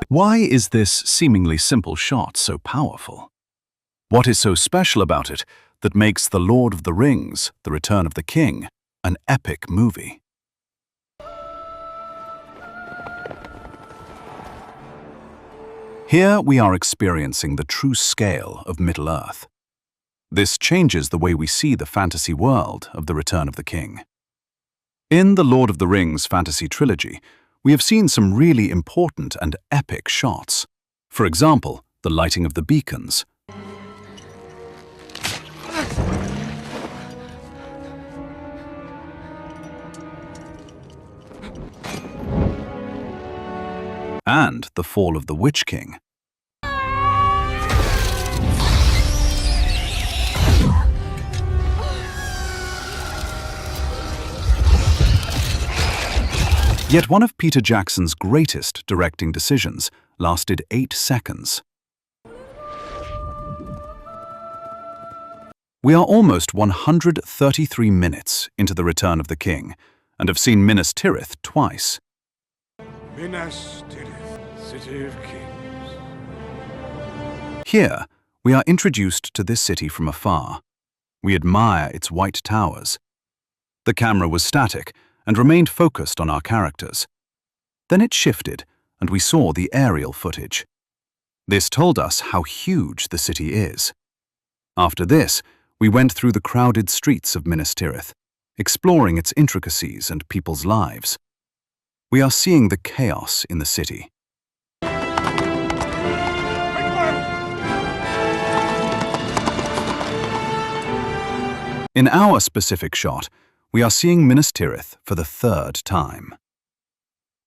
Why is this seemingly simple shot so powerful? What is so special about it that makes The Lord of the Rings, The Return of the King, an epic movie? Here we are experiencing the true scale of Middle-earth. This changes the way we see the fantasy world of The Return of the King. In the Lord of the Rings fantasy trilogy, we have seen some really important and epic shots. For example, the lighting of the beacons, and the fall of the Witch King. Yet one of Peter Jackson's greatest directing decisions lasted 8 seconds. We are almost 133 minutes into The Return of the King and have seen Minas Tirith twice. Minas Tirith, City of Kings. Here, we are introduced to this city from afar. We admire its white towers. The camera was static and remained focused on our characters. Then it shifted, and we saw the aerial footage. This told us how huge the city is. After this, we went through the crowded streets of Minas Tirith, exploring its intricacies and people's lives. We are seeing the chaos in the city. In our specific shot, we are seeing Minas Tirith for the 3rd time.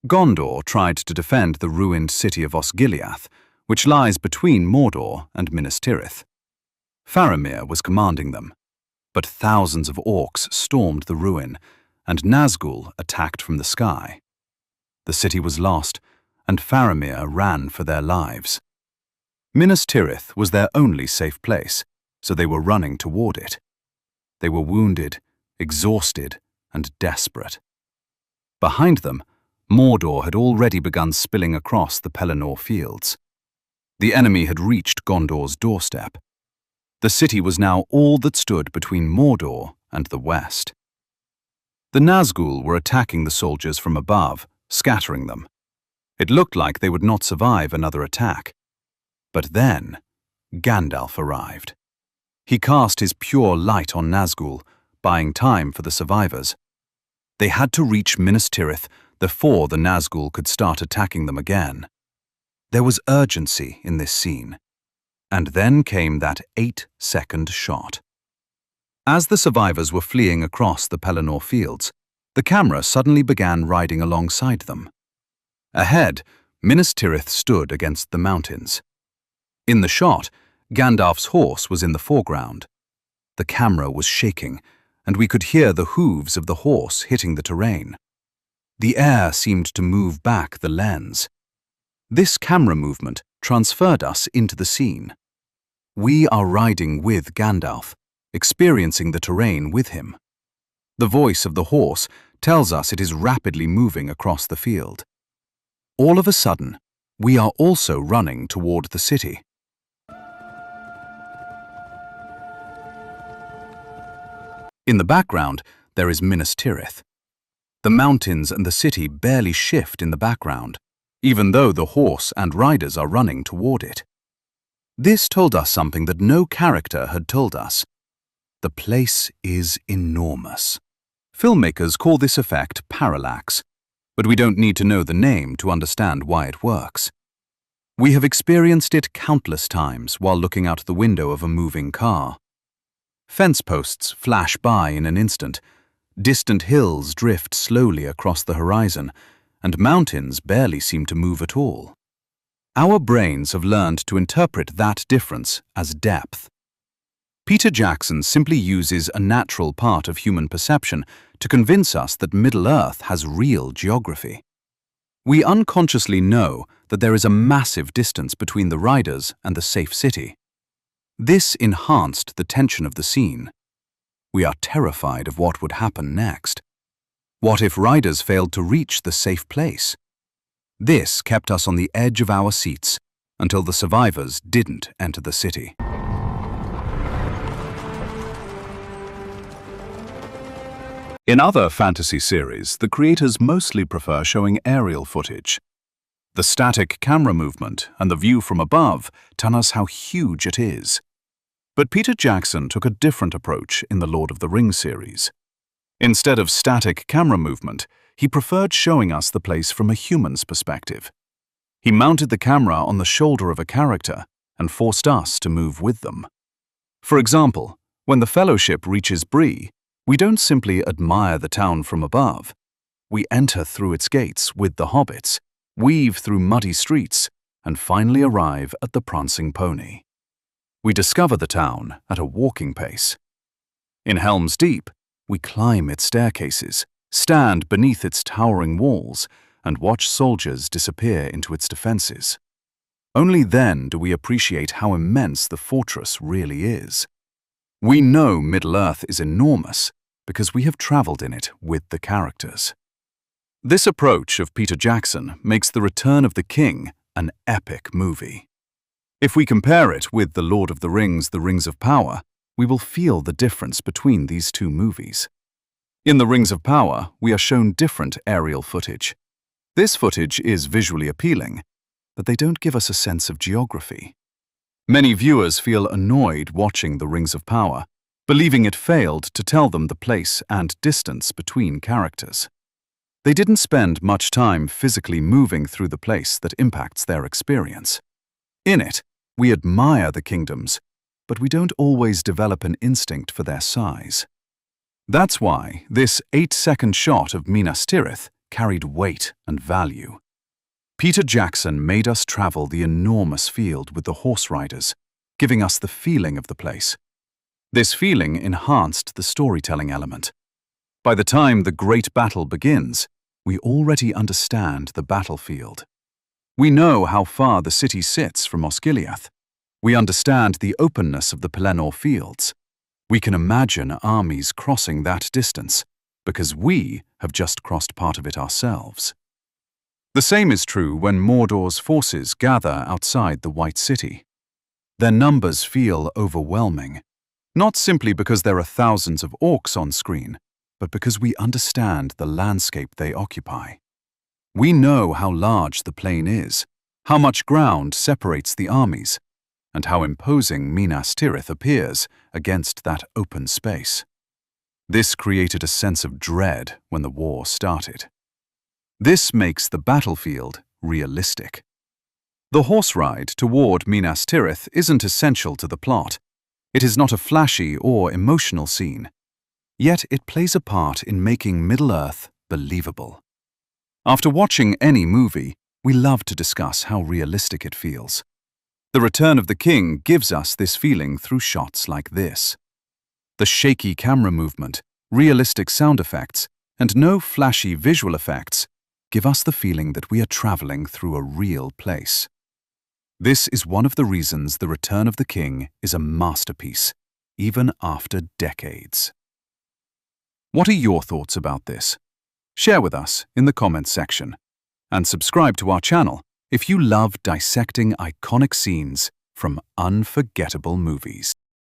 Gondor tried to defend the ruined city of Osgiliath, which lies between Mordor and Minas Tirith. Faramir was commanding them, but thousands of orcs stormed the ruin, and Nazgul attacked from the sky. The city was lost, and Faramir ran for their lives. Minas Tirith was their only safe place, so they were running toward it. They were wounded, exhausted, and desperate. Behind them, Mordor had already begun spilling across the Pelennor fields. The enemy had reached Gondor's doorstep. The city was now all that stood between Mordor and the west. The Nazgul were attacking the soldiers from above, scattering them. It looked like they would not survive another attack. But then, Gandalf arrived. He cast his pure light on Nazgul, buying time for the survivors. They had to reach Minas Tirith before the Nazgul could start attacking them again. There was urgency in this scene. And then came that 8-second shot. As the survivors were fleeing across the Pelennor fields, the camera suddenly began riding alongside them. Ahead, Minas Tirith stood against the mountains. In the shot, Gandalf's horse was in the foreground. The camera was shaking, and we could hear the hooves of the horse hitting the terrain. The air seemed to move back the lens. This camera movement transferred us into the scene. We are riding with Gandalf, experiencing the terrain with him. The voice of the horse tells us it is rapidly moving across the field. All of a sudden, we are also running toward the city. In the background, there is Minas Tirith. The mountains and the city barely shift in the background, even though the horse and riders are running toward it. This told us something that no character had told us. The place is enormous. Filmmakers call this effect parallax, but we don't need to know the name to understand why it works. We have experienced it countless times while looking out the window of a moving car. Fence posts flash by in an instant, distant hills drift slowly across the horizon, and mountains barely seem to move at all. Our brains have learned to interpret that difference as depth. Peter Jackson simply uses a natural part of human perception to convince us that Middle-earth has real geography. We unconsciously know that there is a massive distance between the riders and the safe city. This enhanced the tension of the scene. We are terrified of what would happen next. What if riders failed to reach the safe place? This kept us on the edge of our seats until the survivors didn't enter the city. In other fantasy series, the creators mostly prefer showing aerial footage. The static camera movement and the view from above tell us how huge it is. But Peter Jackson took a different approach in the Lord of the Rings series. Instead of static camera movement, he preferred showing us the place from a human's perspective. He mounted the camera on the shoulder of a character and forced us to move with them. For example, when the Fellowship reaches Bree, we don't simply admire the town from above. We enter through its gates with the hobbits, weave through muddy streets, and finally arrive at the Prancing Pony. We discover the town at a walking pace. In Helm's Deep, we climb its staircases, stand beneath its towering walls, and watch soldiers disappear into its defenses. Only then do we appreciate how immense the fortress really is. We know Middle-earth is enormous because we have traveled in it with the characters. This approach of Peter Jackson makes The Return of the King an epic movie. If we compare it with The Lord of the Rings, The Rings of Power, we will feel the difference between these two movies. In The Rings of Power, we are shown different aerial footage. This footage is visually appealing, but they don't give us a sense of geography. Many viewers feel annoyed watching The Rings of Power, believing it failed to tell them the place and distance between characters. They didn't spend much time physically moving through the place that impacts their experience. In it, we admire the kingdoms, but we don't always develop an instinct for their size. That's why this 8-second shot of Minas Tirith carried weight and value. Peter Jackson made us travel the enormous field with the horse riders, giving us the feeling of the place. This feeling enhanced the storytelling element. By the time the great battle begins, we already understand the battlefield. We know how far the city sits from Osgiliath. We understand the openness of the Pelennor fields. We can imagine armies crossing that distance, because we have just crossed part of it ourselves. The same is true when Mordor's forces gather outside the White City. Their numbers feel overwhelming, not simply because there are thousands of orcs on screen, but because we understand the landscape they occupy. We know how large the plain is, how much ground separates the armies, and how imposing Minas Tirith appears against that open space. This created a sense of dread when the war started. This makes the battlefield realistic. The horse ride toward Minas Tirith isn't essential to the plot. It is not a flashy or emotional scene. Yet it plays a part in making Middle-earth believable. After watching any movie, we love to discuss how realistic it feels. The Return of the King gives us this feeling through shots like this. The shaky camera movement, realistic sound effects, and no flashy visual effects give us the feeling that we are traveling through a real place. This is one of the reasons The Return of the King is a masterpiece, even after decades. What are your thoughts about this? Share with us in the comments section, and subscribe to our channel if you love dissecting iconic scenes from unforgettable movies.